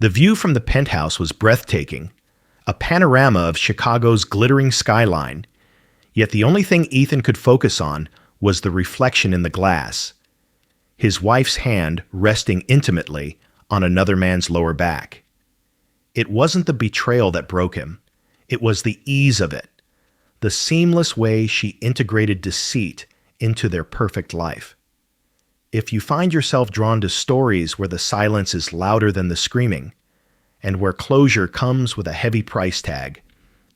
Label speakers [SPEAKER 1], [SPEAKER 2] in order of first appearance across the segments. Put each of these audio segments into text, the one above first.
[SPEAKER 1] The view from the penthouse was breathtaking, a panorama of Chicago's glittering skyline, yet the only thing Ethan could focus on was the reflection in the glass, his wife's hand resting intimately on another man's lower back. It wasn't the betrayal that broke him, it was the ease of it, the seamless way she integrated deceit into their perfect life. If you find yourself drawn to stories where the silence is louder than the screaming, and where closure comes with a heavy price tag,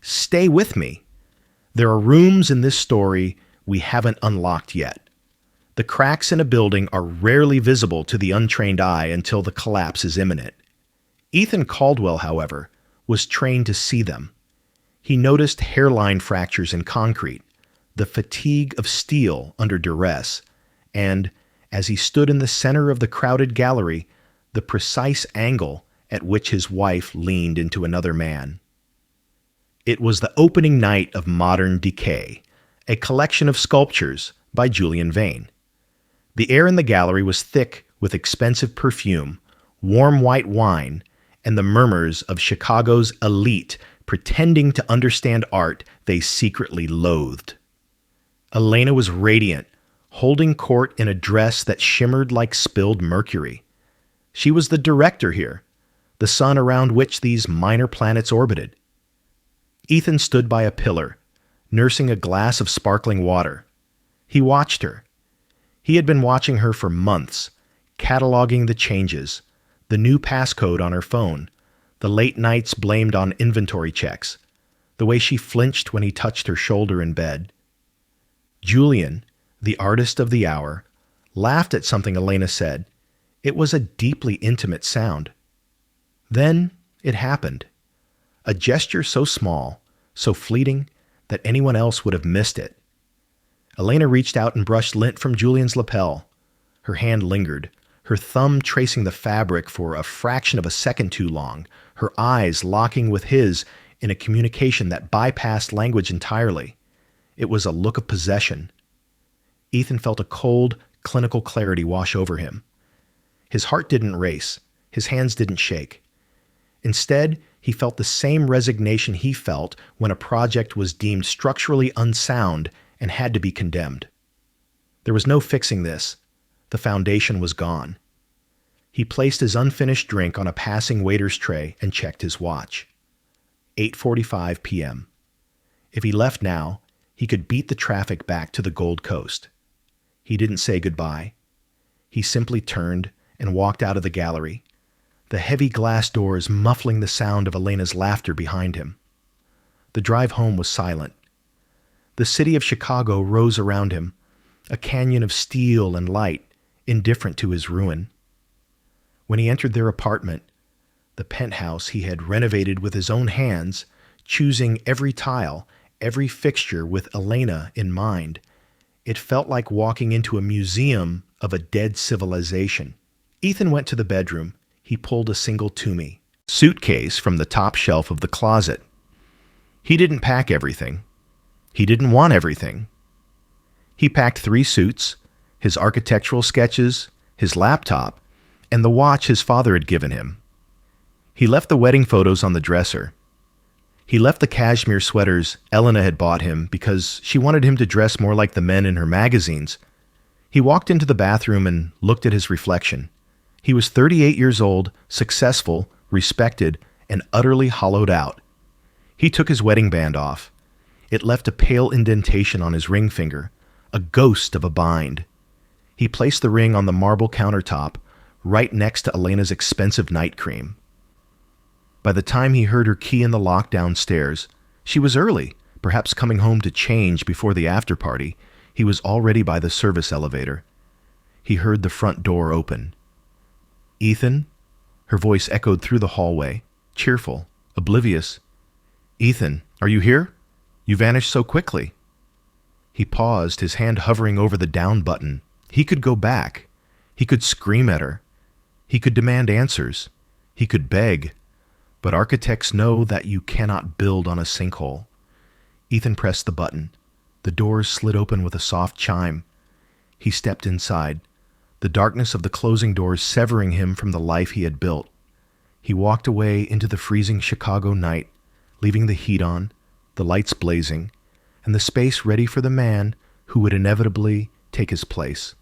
[SPEAKER 1] stay with me. There are rooms in this story we haven't unlocked yet. The cracks in a building are rarely visible to the untrained eye until the collapse is imminent. Ethan Caldwell, however, was trained to see them. He noticed hairline fractures in concrete, the fatigue of steel under duress, and, as he stood in the center of the crowded gallery, the precise angle at which his wife leaned into another man. It was the opening night of Modern Decay, a collection of sculptures by Julian Vane. The air in the gallery was thick with expensive perfume, warm white wine, and the murmurs of Chicago's elite pretending to understand art they secretly loathed. Elena was radiant, holding court in a dress that shimmered like spilled mercury. She was the director here, the sun around which these minor planets orbited. Ethan stood by a pillar, nursing a glass of sparkling water. He watched her. He had been watching her for months, cataloging the changes, the new passcode on her phone, the late nights blamed on inventory checks, the way she flinched when he touched her shoulder in bed. Julian, the artist of the hour, laughed at something Elena said. It was a deeply intimate sound. Then it happened. A gesture so small, so fleeting, that anyone else would have missed it. Elena reached out and brushed lint from Julian's lapel. Her hand lingered, her thumb tracing the fabric for a fraction of a second too long, her eyes locking with his in a communication that bypassed language entirely. It was a look of possession. Ethan felt a cold, clinical clarity wash over him. His heart didn't race. His hands didn't shake. Instead, he felt the same resignation he felt when a project was deemed structurally unsound and had to be condemned. There was no fixing this. The foundation was gone. He placed his unfinished drink on a passing waiter's tray and checked his watch. 8:45 p.m. If he left now, he could beat the traffic back to the Gold Coast. He didn't say goodbye. He simply turned and walked out of the gallery, the heavy glass doors muffling the sound of Elena's laughter behind him. The drive home was silent. The city of Chicago rose around him, a canyon of steel and light, indifferent to his ruin. When he entered their apartment, the penthouse he had renovated with his own hands, choosing every tile, every fixture with Elena in mind, it felt like walking into a museum of a dead civilization. Ethan went to the bedroom. He pulled a single Toomey suitcase from the top shelf of the closet. He didn't pack everything. He didn't want everything. He packed 3 suits, his architectural sketches, his laptop, and the watch his father had given him. He left the wedding photos on the dresser. He left the cashmere sweaters Elena had bought him because she wanted him to dress more like the men in her magazines. He walked into the bathroom and looked at his reflection. He was 38 years old, successful, respected, and utterly hollowed out. He took his wedding band off. It left a pale indentation on his ring finger, a ghost of a bind. He placed the ring on the marble countertop, right next to Elena's expensive night cream. By the time he heard her key in the lock downstairs, she was early, perhaps coming home to change before the after-party. He was already by the service elevator. He heard the front door open. "Ethan?" Her voice echoed through the hallway, cheerful, oblivious. "Ethan, are you here? You vanished so quickly." He paused, his hand hovering over the down button. He could go back. He could scream at her. He could demand answers. He could beg. But architects know that you cannot build on a sinkhole. Ethan pressed the button. The doors slid open with a soft chime. He stepped inside, the darkness of the closing doors severing him from the life he had built. He walked away into the freezing Chicago night, leaving the heat on, the lights blazing, and the space ready for the man who would inevitably take his place.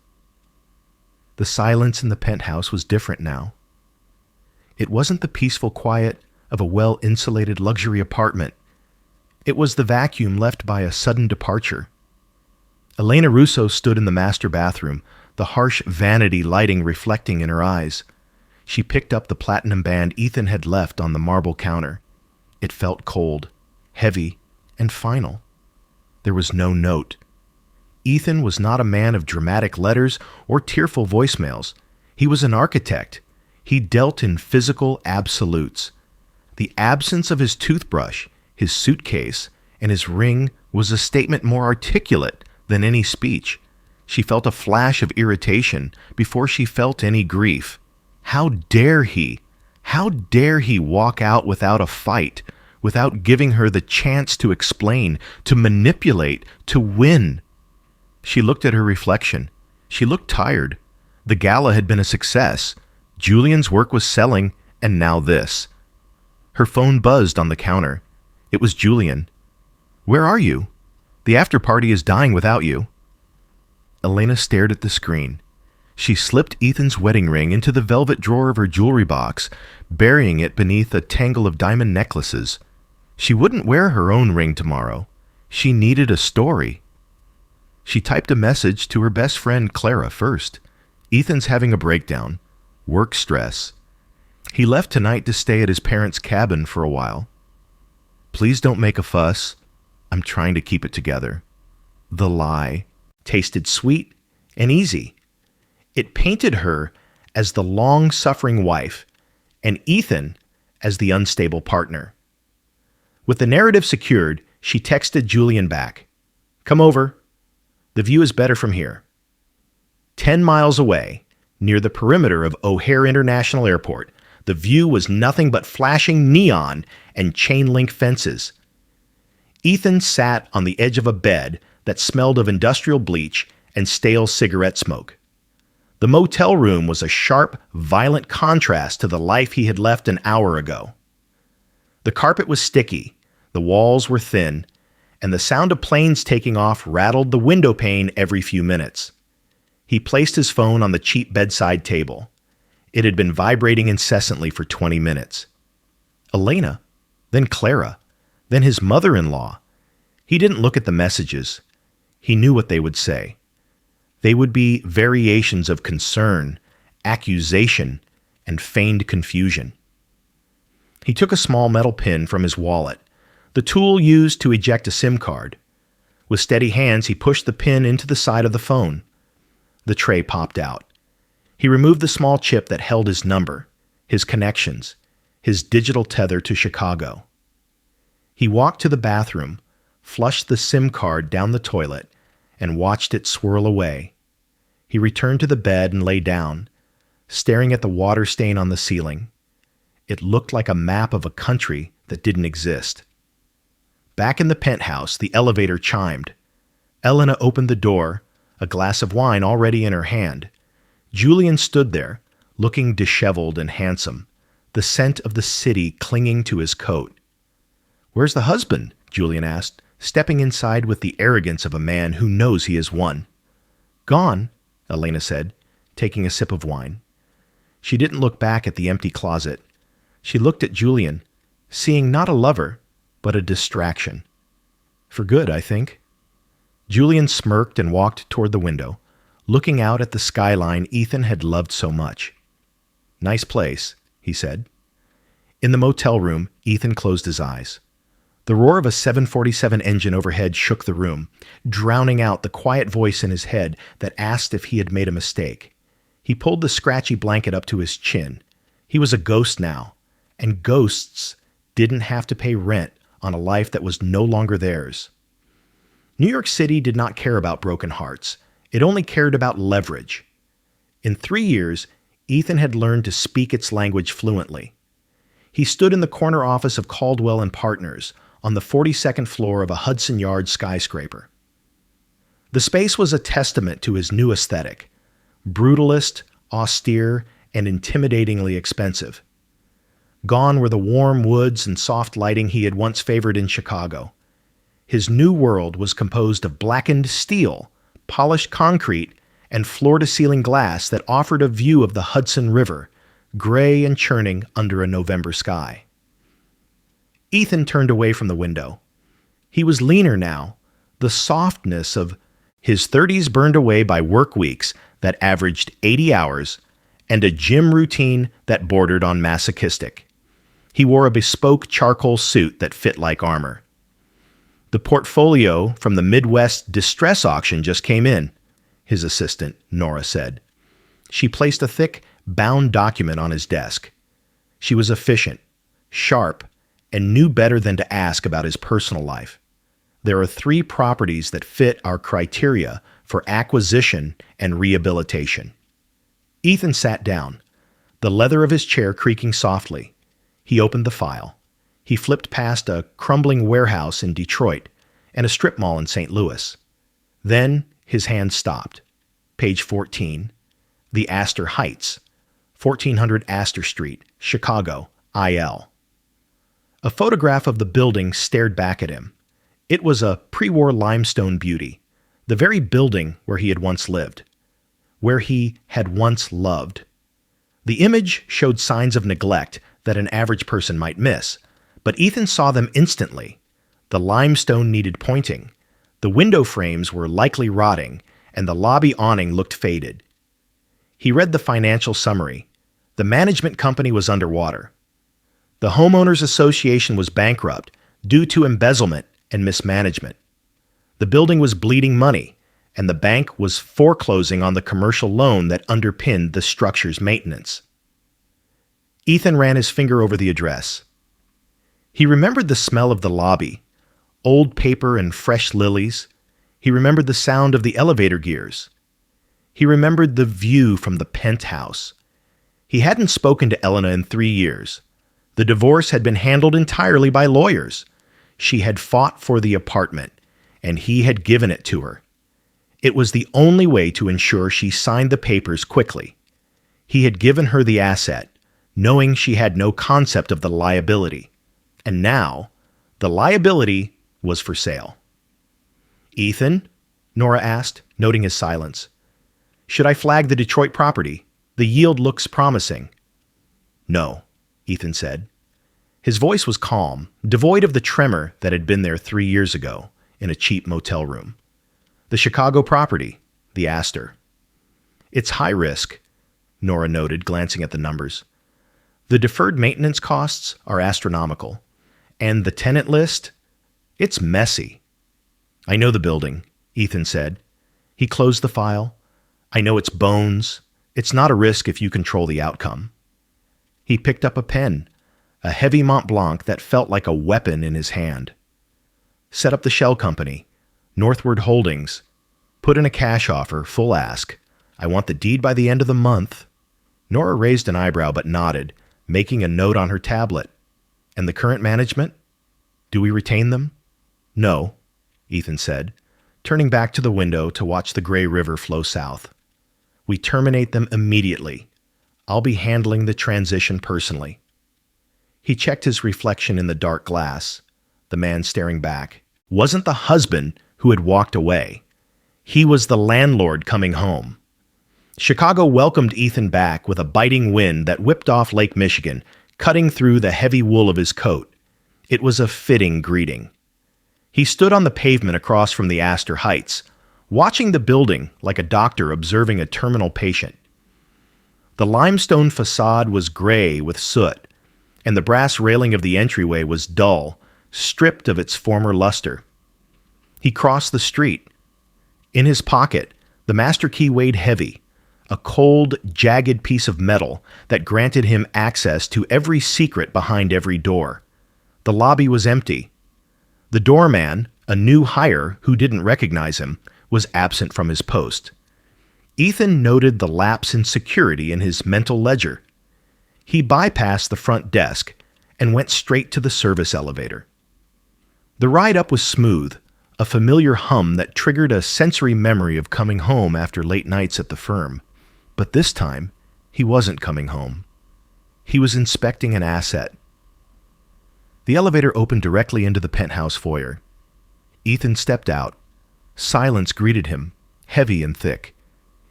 [SPEAKER 1] The silence in the penthouse was different now. It wasn't the peaceful quiet of a well-insulated luxury apartment. It was the vacuum left by a sudden departure. Elena Russo stood in the master bathroom, the harsh vanity lighting reflecting in her eyes. She picked up the platinum band Ethan had left on the marble counter. It felt cold, heavy, and final. There was no note. Ethan was not a man of dramatic letters or tearful voicemails. He was an architect. He dealt in physical absolutes. The absence of his toothbrush, his suitcase, and his ring was a statement more articulate than any speech. She felt a flash of irritation before she felt any grief. How dare he? How dare he walk out without a fight, without giving her the chance to explain, to manipulate, to win? She looked at her reflection. She looked tired. The gala had been a success. Julian's work was selling, and now this. Her phone buzzed on the counter. It was Julian. "Where are you? The after-party is dying without you." Elena stared at the screen. She slipped Ethan's wedding ring into the velvet drawer of her jewelry box, burying it beneath a tangle of diamond necklaces. She wouldn't wear her own ring tomorrow. She needed a story. She typed a message to her best friend Clara first. "Ethan's having a breakdown. Work stress. He left tonight to stay at his parents' cabin for a while. Please don't make a fuss. I'm trying to keep it together." The lie tasted sweet and easy. It painted her as the long-suffering wife and Ethan as the unstable partner. With the narrative secured, she texted Julian back. "Come over. The view is better from here." 10 miles away, near the perimeter of O'Hare International Airport, the view was nothing but flashing neon and chain-link fences. Ethan sat on the edge of a bed that smelled of industrial bleach and stale cigarette smoke. The motel room was a sharp, violent contrast to the life he had left an hour ago. The carpet was sticky, the walls were thin, and the sound of planes taking off rattled the window pane every few minutes. He placed his phone on the cheap bedside table. It had been vibrating incessantly for 20 minutes. Elena, then Clara, then his mother-in-law. He didn't look at the messages. He knew what they would say. They would be variations of concern, accusation, and feigned confusion. He took a small metal pin from his wallet, the tool used to eject a SIM card. With steady hands, he pushed the pin into the side of the phone. The tray popped out. He removed the small chip that held his number, his connections, his digital tether to Chicago. He walked to the bathroom, flushed the SIM card down the toilet, and watched it swirl away. He returned to the bed and lay down, staring at the water stain on the ceiling. It looked like a map of a country that didn't exist. Back in the penthouse, the elevator chimed. Elena opened the door, a glass of wine already in her hand. Julian stood there, looking disheveled and handsome, the scent of the city clinging to his coat. "Where's the husband?" Julian asked, stepping inside with the arrogance of a man who knows he has won. "Gone," Elena said, taking a sip of wine. She didn't look back at the empty closet. She looked at Julian, seeing not a lover, but a distraction. "For good, I think." Julian smirked and walked toward the window, looking out at the skyline Ethan had loved so much. "Nice place," he said. In the motel room, Ethan closed his eyes. The roar of a 747 engine overhead shook the room, drowning out the quiet voice in his head that asked if he had made a mistake. He pulled the scratchy blanket up to his chin. He was a ghost now, and ghosts didn't have to pay rent on a life that was no longer theirs. New York City did not care about broken hearts. It only cared about leverage. In 3 years, Ethan had learned to speak its language fluently. He stood in the corner office of Caldwell and Partners on the 42nd floor of a Hudson Yards skyscraper. The space was a testament to his new aesthetic, brutalist, austere, and intimidatingly expensive. Gone were the warm woods and soft lighting he had once favored in Chicago. His new world was composed of blackened steel, polished concrete, and floor-to-ceiling glass that offered a view of the Hudson River, gray and churning under a November sky. Ethan turned away from the window. He was leaner now, the softness of his 30s burned away by work weeks that averaged 80 hours and a gym routine that bordered on masochistic. He wore a bespoke charcoal suit that fit like armor. The portfolio from the Midwest distress auction just came in, his assistant, Nora, said. She placed a thick, bound document on his desk. She was efficient, sharp, and knew better than to ask about his personal life. There are 3 properties that fit our criteria for acquisition and rehabilitation. Ethan sat down, the leather of his chair creaking softly. He opened the file. He flipped past a crumbling warehouse in Detroit and a strip mall in St. Louis. Then his hand stopped. Page 14. The Astor Heights, 1400 Astor Street, Chicago, IL. A photograph of the building stared back at him. It was a pre-war limestone beauty, the very building where he had once lived, where he had once loved. The image showed signs of neglect that an average person might miss, but Ethan saw them instantly. The limestone needed pointing, the window frames were likely rotting, and the lobby awning looked faded. He read the financial summary. The management company was underwater. The Homeowners Association was bankrupt due to embezzlement and mismanagement. The building was bleeding money, and the bank was foreclosing on the commercial loan that underpinned the structure's maintenance. Ethan ran his finger over the address. He remembered the smell of the lobby, old paper and fresh lilies. He remembered the sound of the elevator gears. He remembered the view from the penthouse. He hadn't spoken to Elena in 3 years. The divorce had been handled entirely by lawyers. She had fought for the apartment, and he had given it to her. It was the only way to ensure she signed the papers quickly. He had given her the asset, knowing she had no concept of the liability. And now, the liability was for sale. "Ethan?" Nora asked, noting his silence. "Should I flag the Detroit property? The yield looks promising." "No," Ethan said. His voice was calm, devoid of the tremor that had been there 3 years ago in a cheap motel room. "The Chicago property, the Astor." "It's high risk," Nora noted, glancing at the numbers. "The deferred maintenance costs are astronomical. And the tenant list? It's messy." "I know the building," Ethan said. He closed the file. "I know its bones. It's not a risk if you control the outcome." He picked up a pen, a heavy Mont Blanc that felt like a weapon in his hand. "Set up the shell company, Northward Holdings. Put in a cash offer, full ask. I want the deed by the end of the month." Nora raised an eyebrow but nodded, making a note on her tablet. "And the current management? Do we retain them?" "No," Ethan said, turning back to the window to watch the gray river flow south. "We terminate them immediately. I'll be handling the transition personally." He checked his reflection in the dark glass. The man staring back wasn't the husband who had walked away. He was the landlord coming home. Chicago welcomed Ethan back with a biting wind that whipped off Lake Michigan, cutting through the heavy wool of his coat. It was a fitting greeting. He stood on the pavement across from the Astor Heights, watching the building like a doctor observing a terminal patient. The limestone facade was gray with soot, and the brass railing of the entryway was dull, stripped of its former luster. He crossed the street. In his pocket, the master key weighed heavy, a cold, jagged piece of metal that granted him access to every secret behind every door. The lobby was empty. The doorman, a new hire who didn't recognize him, was absent from his post. Ethan noted the lapse in security in his mental ledger. He bypassed the front desk and went straight to the service elevator. The ride up was smooth, a familiar hum that triggered a sensory memory of coming home after late nights at the firm. But this time, he wasn't coming home. He was inspecting an asset. The elevator opened directly into the penthouse foyer. Ethan stepped out. Silence greeted him, heavy and thick.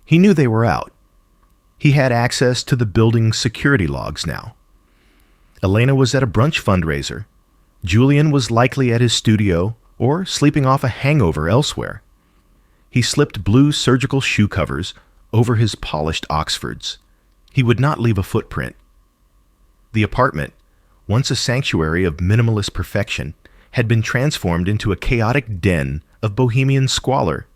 [SPEAKER 1] He knew they were out. He had access to the building's security logs now. Elena was at a brunch fundraiser. Julian was likely at his studio or sleeping off a hangover elsewhere. He slipped blue surgical shoe covers over his polished Oxfords. He would not leave a footprint. The apartment, once a sanctuary of minimalist perfection, had been transformed into a chaotic den of bohemian squalor.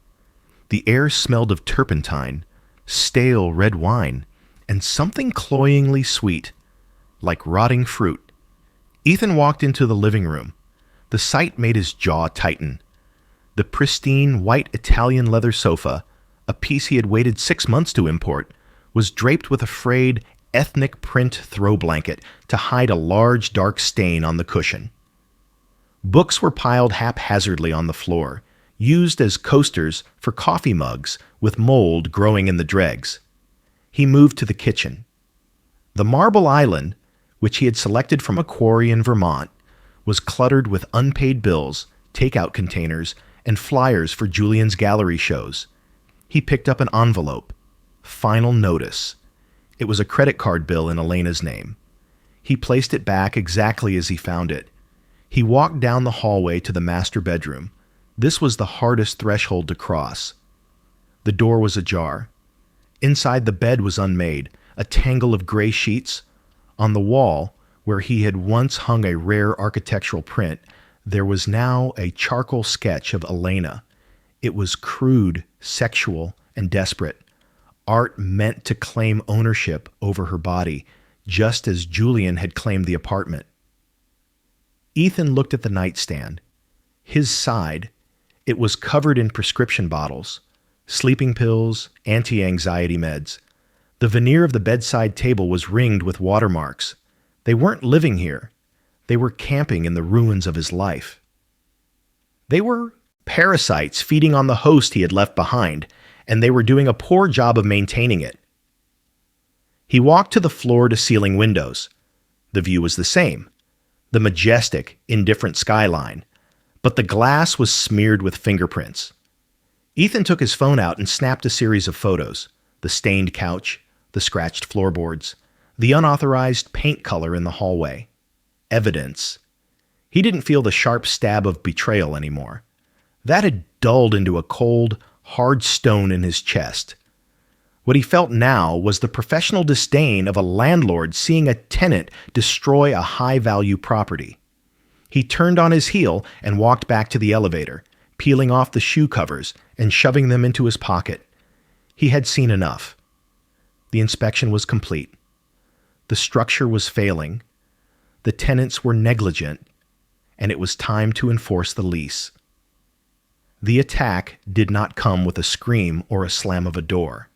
[SPEAKER 1] The air smelled of turpentine, stale red wine, and something cloyingly sweet, like rotting fruit. Ethan walked into the living room. The sight made his jaw tighten. The pristine white Italian leather sofa, a piece he had waited 6 months to import, was draped with a frayed, ethnic print throw blanket to hide a large dark stain on the cushion. Books were piled haphazardly on the floor, used as coasters for coffee mugs with mold growing in the dregs. He moved to the kitchen. The marble island, which he had selected from a quarry in Vermont, was cluttered with unpaid bills, takeout containers, and flyers for Julian's gallery shows. He picked up an envelope. Final notice. It was a credit card bill in Elena's name. He placed it back exactly as he found it. He walked down the hallway to the master bedroom. This was the hardest threshold to cross. The door was ajar. Inside, the bed was unmade, a tangle of gray sheets. On the wall, where he had once hung a rare architectural print, there was now a charcoal sketch of Elena. It was crude, sexual, and desperate. Art meant to claim ownership over her body, just as Julian had claimed the apartment. Ethan looked at the nightstand. His side, it was covered in prescription bottles, sleeping pills, anti-anxiety meds. The veneer of the bedside table was ringed with watermarks. They weren't living here. They were camping in the ruins of his life. They were parasites feeding on the host he had left behind, and they were doing a poor job of maintaining it. He walked to the floor-to-ceiling windows. The view was the same, the majestic, indifferent skyline, but the glass was smeared with fingerprints. Ethan took his phone out and snapped a series of photos: the stained couch, the scratched floorboards, the unauthorized paint color in the hallway. Evidence. He didn't feel the sharp stab of betrayal anymore. That had dulled into a cold, hard stone in his chest. What he felt now was the professional disdain of a landlord seeing a tenant destroy a high-value property. He turned on his heel and walked back to the elevator, peeling off the shoe covers and shoving them into his pocket. He had seen enough. The inspection was complete. The structure was failing. The tenants were negligent, and it was time to enforce the lease. The attack did not come with a scream or a slam of a door.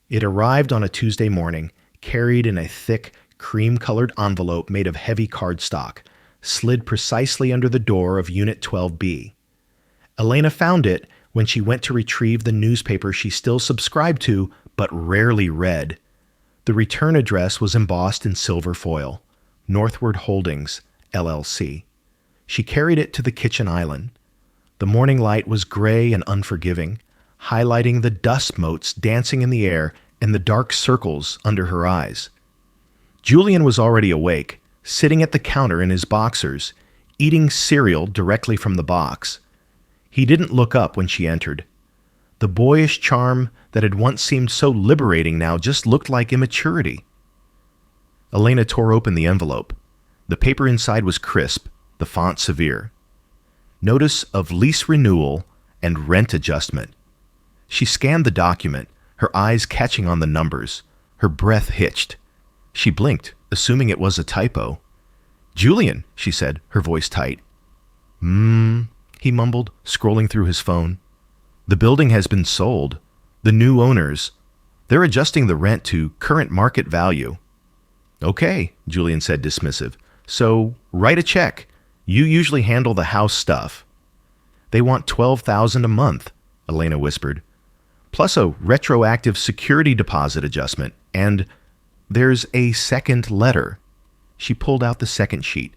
[SPEAKER 1] It arrived on a Tuesday morning, carried in a thick, cream-colored envelope made of heavy cardstock, slid precisely under the door of Unit 12B. Elena found it when she went to retrieve the newspaper she still subscribed to but rarely read. The return address was embossed in silver foil: Northward Holdings, LLC. She carried it to the kitchen island. The morning light was gray and unforgiving, highlighting the dust motes dancing in the air and the dark circles under her eyes. Julian was already awake, sitting at the counter in his boxers, eating cereal directly from the box. He didn't look up when she entered. The boyish charm that had once seemed so liberating now just looked like immaturity. Elena tore open the envelope. The paper inside was crisp, the font severe. Notice of lease renewal and rent adjustment. She scanned the document, her eyes catching on the numbers. Her breath hitched. She blinked, assuming it was a typo. "Julian," she said, her voice tight. He mumbled, scrolling through his phone. "The building has been sold. The new owners, they're adjusting the rent to current market value." "Okay," Julian said, dismissive. "So, write a check. You usually handle the house stuff." "They want $12,000 a month," Elena whispered, "plus a retroactive security deposit adjustment, and..." There's a second letter. She pulled out the second sheet.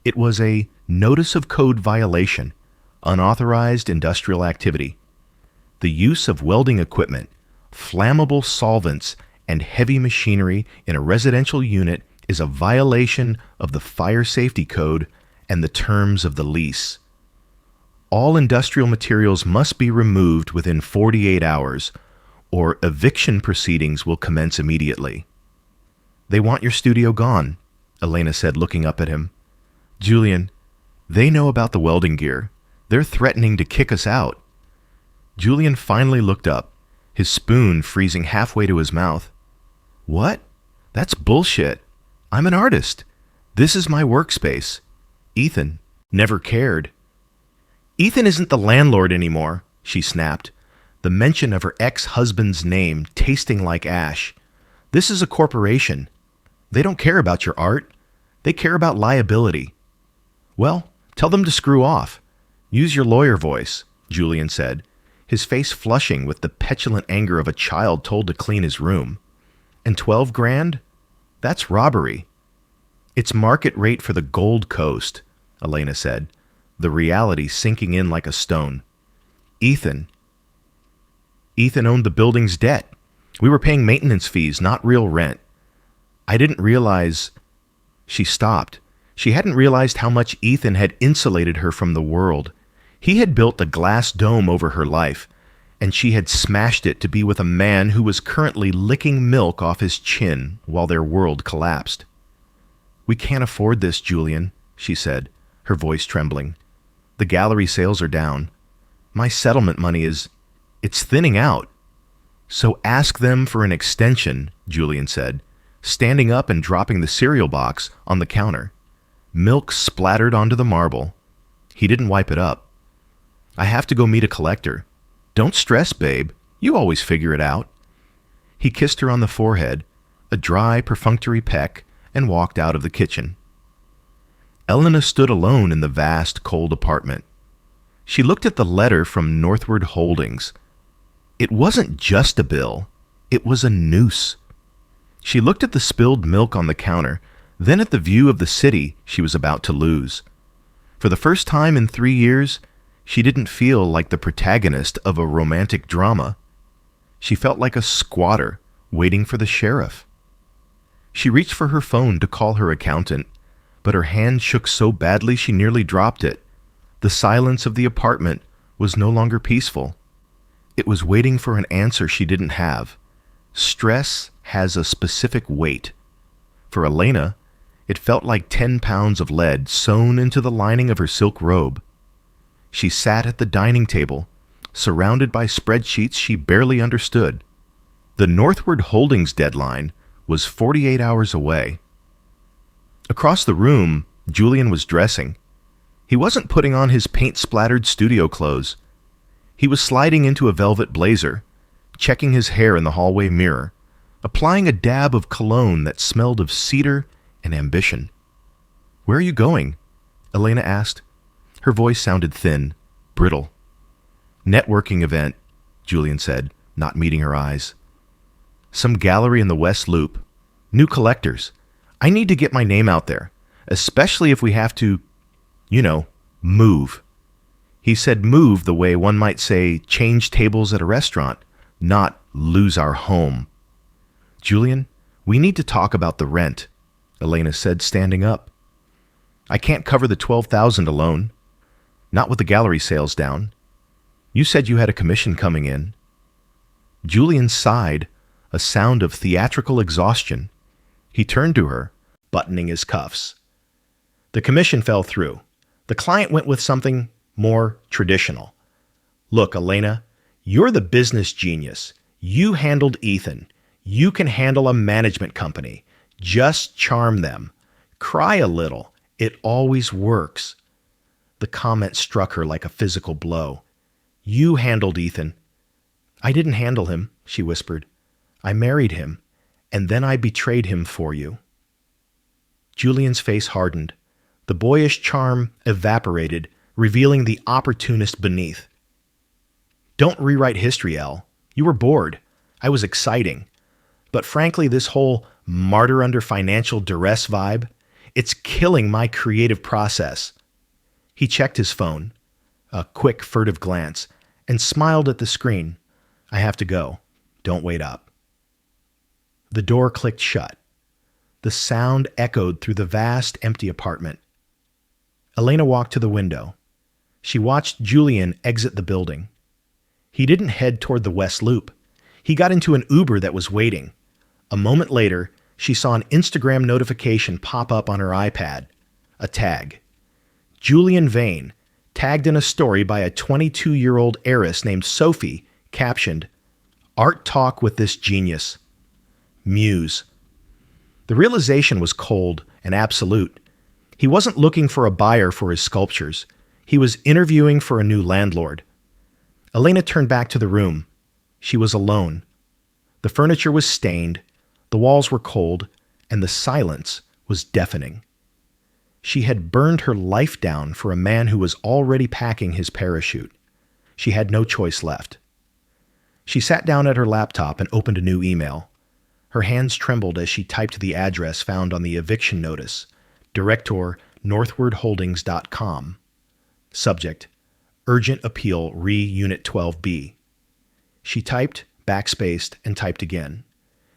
[SPEAKER 1] It was a notice of code violation, unauthorized industrial activity. The use of welding equipment, flammable solvents, and heavy machinery in a residential unit is a violation of the fire safety code and the terms of the lease. All industrial materials must be removed within 48 hours, or eviction proceedings will commence immediately. They want your studio gone, Elena said, looking up at him. Julian, they know about the welding gear. They're threatening to kick us out. Julian finally looked up, his spoon freezing halfway to his mouth. What? That's bullshit. I'm an artist. This is my workspace. Ethan never cared. Ethan isn't the landlord anymore, she snapped, the mention of her ex-husband's name tasting like ash. This is a corporation. They don't care about your art. They care about liability. Well, tell them to screw off. Use your lawyer voice, Julian said, his face flushing with the petulant anger of a child told to clean his room. And 12 grand? That's robbery. It's market rate for the Gold Coast, Elena said, the reality sinking in like a stone. Ethan owned the building's debt. We were paying maintenance fees, not real rent. I didn't realize... She stopped. She hadn't realized how much Ethan had insulated her from the world. He had built a glass dome over her life, and she had smashed it to be with a man who was currently licking milk off his chin while their world collapsed. We can't afford this, Julian, she said, her voice trembling. The gallery sales are down. My settlement money it's thinning out. So ask them for an extension, Julian said, standing up and dropping the cereal box on the counter. Milk splattered onto the marble. He didn't wipe it up. I have to go meet a collector. Don't stress, babe. You always figure it out. He kissed her on the forehead, a dry, perfunctory peck, and walked out of the kitchen. Elena stood alone in the vast, cold apartment. She looked at the letter from Northward Holdings. It wasn't just a bill. It was a noose. She looked at the spilled milk on the counter, then at the view of the city she was about to lose. For the first time in 3 years, she didn't feel like the protagonist of a romantic drama. She felt like a squatter waiting for the sheriff. She reached for her phone to call her accountant, but her hand shook so badly she nearly dropped it. The silence of the apartment was no longer peaceful. It was waiting for an answer she didn't have. Stress has a specific weight. For Elena, it felt like 10 pounds of lead sewn into the lining of her silk robe. She sat at the dining table, surrounded by spreadsheets she barely understood. The Northward Holdings deadline was 48 hours away. Across the room, Julian was dressing. He wasn't putting on his paint-splattered studio clothes. He was sliding into a velvet blazer, checking his hair in the hallway mirror, applying a dab of cologne that smelled of cedar and ambition. Where are you going? Elena asked. Her voice sounded thin, brittle. Networking event, Julian said, not meeting her eyes. Some gallery in the West Loop. New collectors. I need to get my name out there, especially if we have to, move. He said move the way one might say change tables at a restaurant, not lose our home. Julian, we need to talk about the rent, Elena said, standing up. I can't cover the $12,000 alone. Not with the gallery sales down. You said you had a commission coming in. Julian sighed, a sound of theatrical exhaustion. He turned to her, buttoning his cuffs. The commission fell through. The client went with something more traditional. Look, Elena, you're the business genius. You handled Ethan. You can handle a management company. Just charm them. Cry a little. It always works. The comment struck her like a physical blow. You handled Ethan. I didn't handle him, she whispered. I married him, and then I betrayed him for you. Julian's face hardened. The boyish charm evaporated, revealing the opportunist beneath. Don't rewrite history, Elle. You were bored. I was exciting. But frankly, this whole martyr under financial duress vibe. It's killing my creative process. He checked his phone, a quick, furtive glance, and smiled at the screen. I have to go. Don't wait up. The door clicked shut. The sound echoed through the vast, empty apartment. Elena walked to the window. She watched Julian exit the building. He didn't head toward the West Loop. He got into an Uber that was waiting. A moment later, she saw an Instagram notification pop up on her iPad. A tag. Julian Vane, tagged in a story by a 22-year-old heiress named Sophie, captioned, "Art talk with this genius. Muse." The realization was cold and absolute. He wasn't looking for a buyer for his sculptures. He was interviewing for a new landlord. Elena turned back to the room. She was alone. The furniture was stained, the walls were cold, and the silence was deafening. She had burned her life down for a man who was already packing his parachute. She had no choice left. She sat down at her laptop and opened a new email. Her hands trembled as she typed the address found on the eviction notice, Director, northwardholdings.com. Subject, Urgent Appeal Re Unit 12B. She typed, backspaced, and typed again.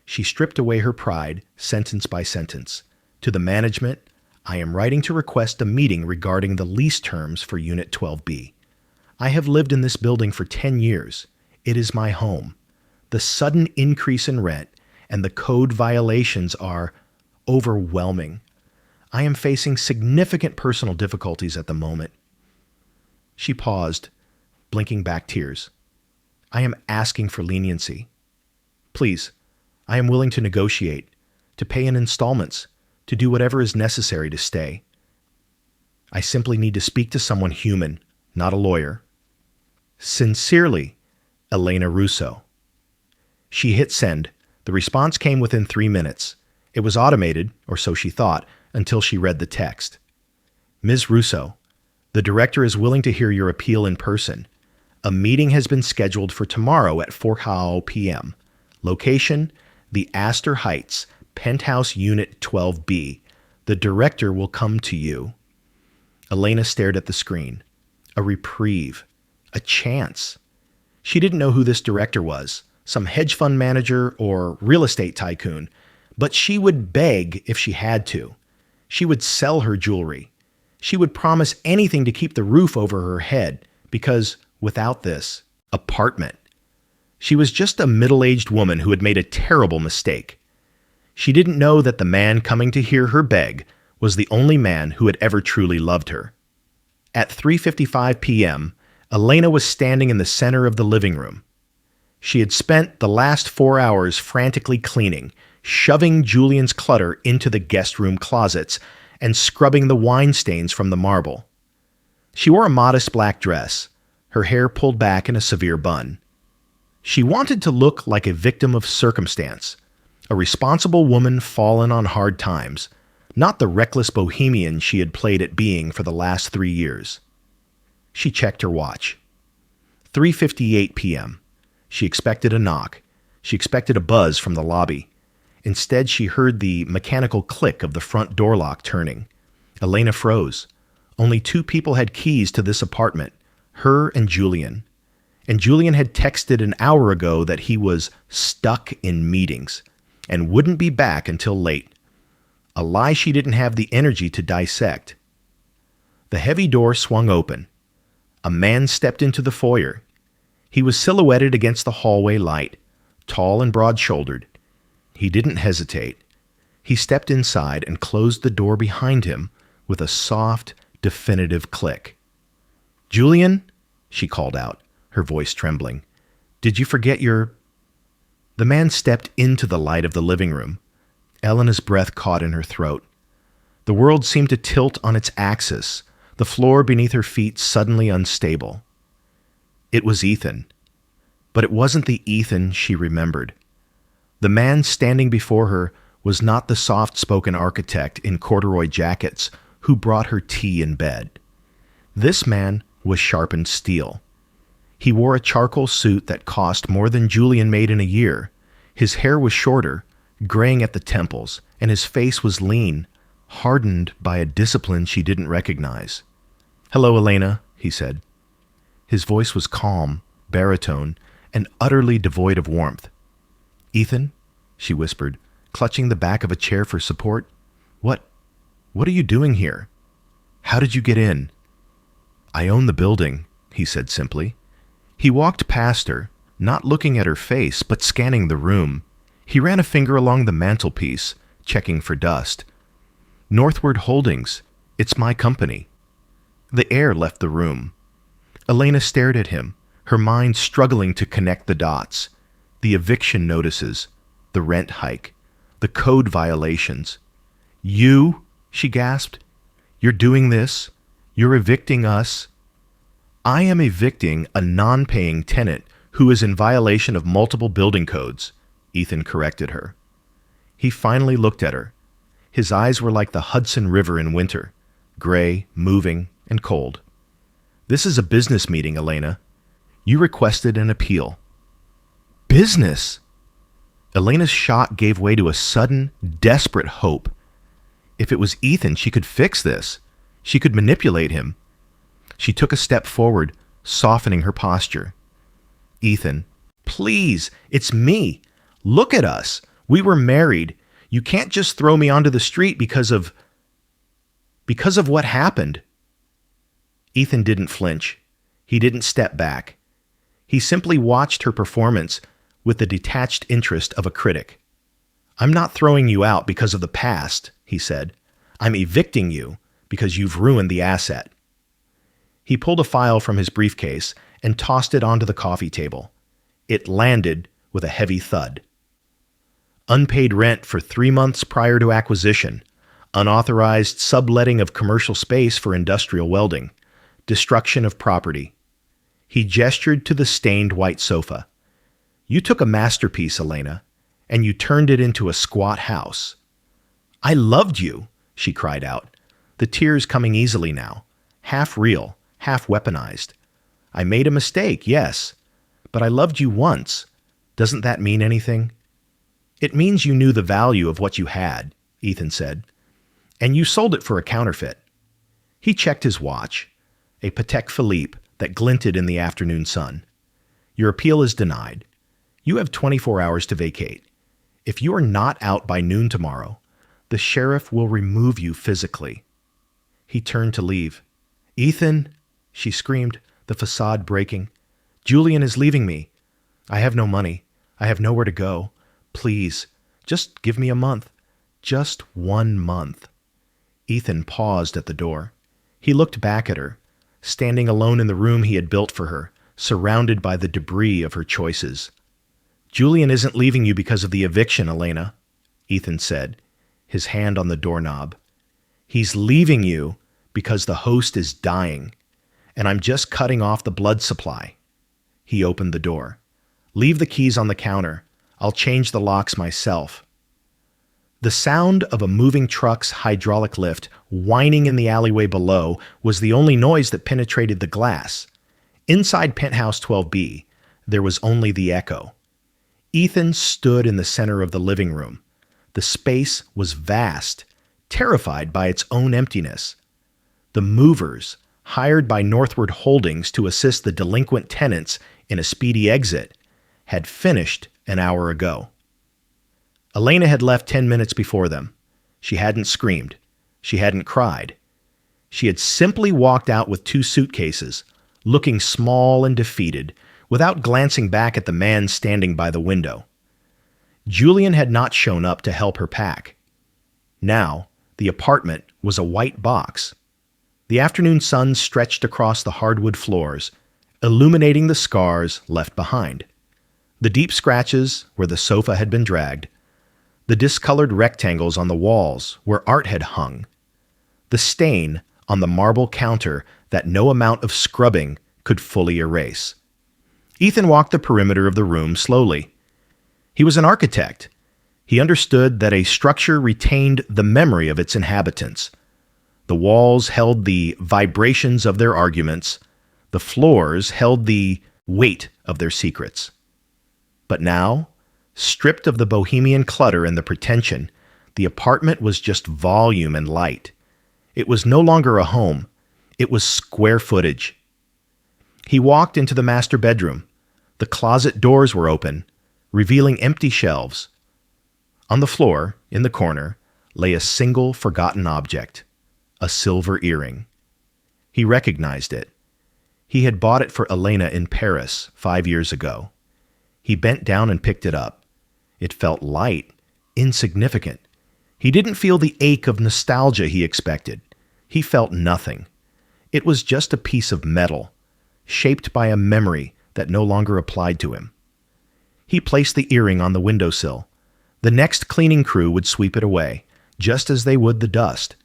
[SPEAKER 1] She stripped away her pride, sentence by sentence. To the management, I am writing to request a meeting regarding the lease terms for Unit 12B. I have lived in this building for 10 years. It is my home. The sudden increase in rent and the code violations are overwhelming. I am facing significant personal difficulties at the moment. She paused, blinking back tears. I am asking for leniency. Please, I am willing to negotiate, to pay in installments, to do whatever is necessary to stay. I simply need to speak to someone human, not a lawyer. Sincerely, Elena Russo. She hit send. The response came within 3 minutes. It was automated, or so she thought, until she read the text. Ms. Russo, the director is willing to hear your appeal in person. A meeting has been scheduled for tomorrow at 4 p.m. Location, the Astor Heights, Penthouse Unit 12B. The director will come to you. Elena stared at the screen. A reprieve. A chance. She didn't know who this director was, some hedge fund manager or real estate tycoon, but she would beg if she had to. She would sell her jewelry. She would promise anything to keep the roof over her head, because without this apartment, she was just a middle-aged woman who had made a terrible mistake. She didn't know that the man coming to hear her beg was the only man who had ever truly loved her. At 3:55 p.m., Elena was standing in the center of the living room. She had spent the last 4 hours frantically cleaning, shoving Julian's clutter into the guest room closets, and scrubbing the wine stains from the marble. She wore a modest black dress, her hair pulled back in a severe bun. She wanted to look like a victim of circumstance, a responsible woman fallen on hard times, not the reckless bohemian she had played at being for the last 3 years. She checked her watch. 3:58 p.m. She expected a knock. She expected a buzz from the lobby. Instead, she heard the mechanical click of the front door lock turning. Elena froze. Only 2 people had keys to this apartment, her and Julian. And Julian had texted an hour ago that he was stuck in meetings and wouldn't be back until late. A lie she didn't have the energy to dissect. The heavy door swung open. A man stepped into the foyer. He was silhouetted against the hallway light, tall and broad-shouldered. He didn't hesitate. He stepped inside and closed the door behind him with a soft, definitive click. "Julian?" she called out, her voice trembling. "Did you forget your—" The man stepped into the light of the living room. Elena's breath caught in her throat. The world seemed to tilt on its axis, the floor beneath her feet suddenly unstable. It was Ethan. But it wasn't the Ethan she remembered. The man standing before her was not the soft-spoken architect in corduroy jackets who brought her tea in bed. This man was sharpened steel. He wore a charcoal suit that cost more than Julian made in a year. His hair was shorter, graying at the temples, and his face was lean, hardened by a discipline she didn't recognize. "Hello, Elena," he said. His voice was calm, baritone, and utterly devoid of warmth. "Ethan," she whispered, clutching the back of a chair for support. What are you doing here? How did you get in?" "I own the building," he said simply. He walked past her, not looking at her face, but scanning the room. He ran a finger along the mantelpiece, checking for dust. "Northward Holdings. It's my company." The air left the room. Elena stared at him, her mind struggling to connect the dots. The eviction notices, the rent hike, the code violations. "You?" she gasped. "You're doing this? You're evicting us?" "I am evicting a non-paying tenant who is in violation of multiple building codes," Ethan corrected her. He finally looked at her. His eyes were like the Hudson River in winter, gray, moving, and cold. "This is a business meeting, Elena. You requested an appeal." "Business?" Elena's shock gave way to a sudden, desperate hope. If it was Ethan, she could fix this. She could manipulate him. She took a step forward, softening her posture. "Ethan, please, it's me. Look at us. We were married. You can't just throw me onto the street because of what happened." Ethan didn't flinch. He didn't step back. He simply watched her performance with the detached interest of a critic. "I'm not throwing you out because of the past," he said. "I'm evicting you because you've ruined the asset." He pulled a file from his briefcase and tossed it onto the coffee table. It landed with a heavy thud. "Unpaid rent for 3 months prior to acquisition. Unauthorized subletting of commercial space for industrial welding. Destruction of property." He gestured to the stained white sofa. "You took a masterpiece, Elena, and you turned it into a squat house." "I loved you," she cried out, the tears coming easily now, half real, half weaponized. "I made a mistake, yes, but I loved you once. Doesn't that mean anything?" "It means you knew the value of what you had," Ethan said, "and you sold it for a counterfeit." He checked his watch, a Patek Philippe that glinted in the afternoon sun. "Your appeal is denied. You have 24 hours to vacate. If you are not out by noon tomorrow, the sheriff will remove you physically." He turned to leave. "Ethan," she screamed, the facade breaking. "Julian is leaving me. I have no money. I have nowhere to go. Please, just give me a month. Just 1 month." Ethan paused at the door. He looked back at her, standing alone in the room he had built for her, surrounded by the debris of her choices. "Julian isn't leaving you because of the eviction, Elena," Ethan said, his hand on the doorknob. "He's leaving you because the host is dying, and I'm just cutting off the blood supply." He opened the door. "Leave the keys on the counter. I'll change the locks myself." The sound of a moving truck's hydraulic lift whining in the alleyway below was the only noise that penetrated the glass. Inside Penthouse 12B, there was only the echo. Ethan stood in the center of the living room. The space was vast, terrified by its own emptiness. The movers, hired by Northward Holdings to assist the delinquent tenants in a speedy exit, had finished an hour ago. Elena had left 10 minutes before them. She hadn't screamed. She hadn't cried. She had simply walked out with 2 suitcases, looking small and defeated, without glancing back at the man standing by the window. Julian had not shown up to help her pack. Now, the apartment was a white box. The afternoon sun stretched across the hardwood floors, illuminating the scars left behind. The deep scratches where the sofa had been dragged, the discolored rectangles on the walls where art had hung, the stain on the marble counter that no amount of scrubbing could fully erase. Ethan walked the perimeter of the room slowly. He was an architect. He understood that a structure retained the memory of its inhabitants. The walls held the vibrations of their arguments. The floors held the weight of their secrets. But now, Stripped of the bohemian clutter and the pretension, the apartment was just volume and light. It was no longer a home. It was square footage. He walked into the master bedroom. The closet doors were open, revealing empty shelves. On the floor, in the corner, lay a single forgotten object, a silver earring. He recognized it. He had bought it for Elena in Paris 5 years ago. He bent down and picked it up. It felt light, insignificant. He didn't feel the ache of nostalgia he expected. He felt nothing. It was just a piece of metal, shaped by a memory that no longer applied to him. He placed the earring on the windowsill. The next cleaning crew would sweep it away, just as they would the dust.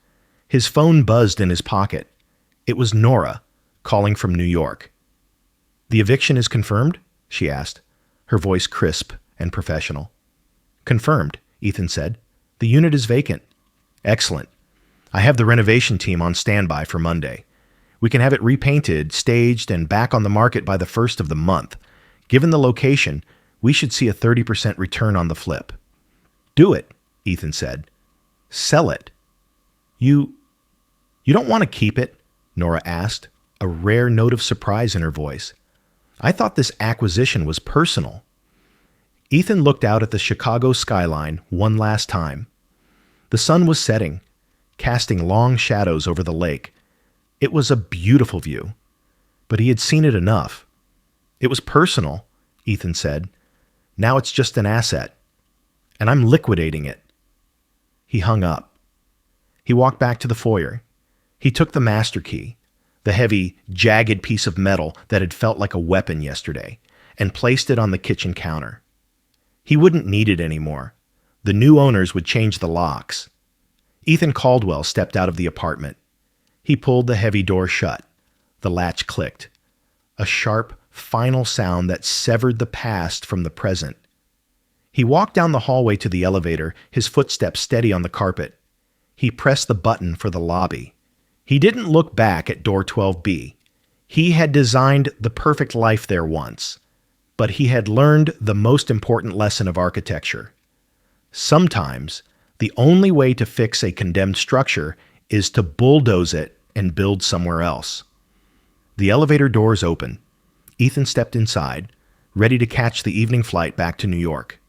[SPEAKER 1] His phone buzzed in his pocket. It was Nora, calling from New York. "The eviction is confirmed?" she asked, her voice crisp and professional. "Confirmed," Ethan said. "The unit is vacant." "Excellent. I have the renovation team on standby for Monday. We can have it repainted, staged, and back on the market by the 1st of the month. Given the location, we should see a 30% return on the flip." "Do it," Ethan said. "Sell it." You don't want to keep it?" Nora asked, a rare note of surprise in her voice. "I thought this acquisition was personal." Ethan looked out at the Chicago skyline one last time. The sun was setting, casting long shadows over the lake. It was a beautiful view, but he had seen it enough. "It was personal," Ethan said. "Now it's just an asset, and I'm liquidating it." He hung up. He walked back to the foyer. He took the master key, the heavy, jagged piece of metal that had felt like a weapon yesterday, and placed it on the kitchen counter. He wouldn't need it anymore. The new owners would change the locks. Ethan Caldwell stepped out of the apartment. He pulled the heavy door shut. The latch clicked. A sharp, final sound that severed the past from the present. He walked down the hallway to the elevator, his footsteps steady on the carpet. He pressed the button for the lobby. He didn't look back at door 12B. He had designed the perfect life there once, but he had learned the most important lesson of architecture. Sometimes, the only way to fix a condemned structure is to bulldoze it and build somewhere else. The elevator doors opened. Ethan stepped inside, ready to catch the evening flight back to New York.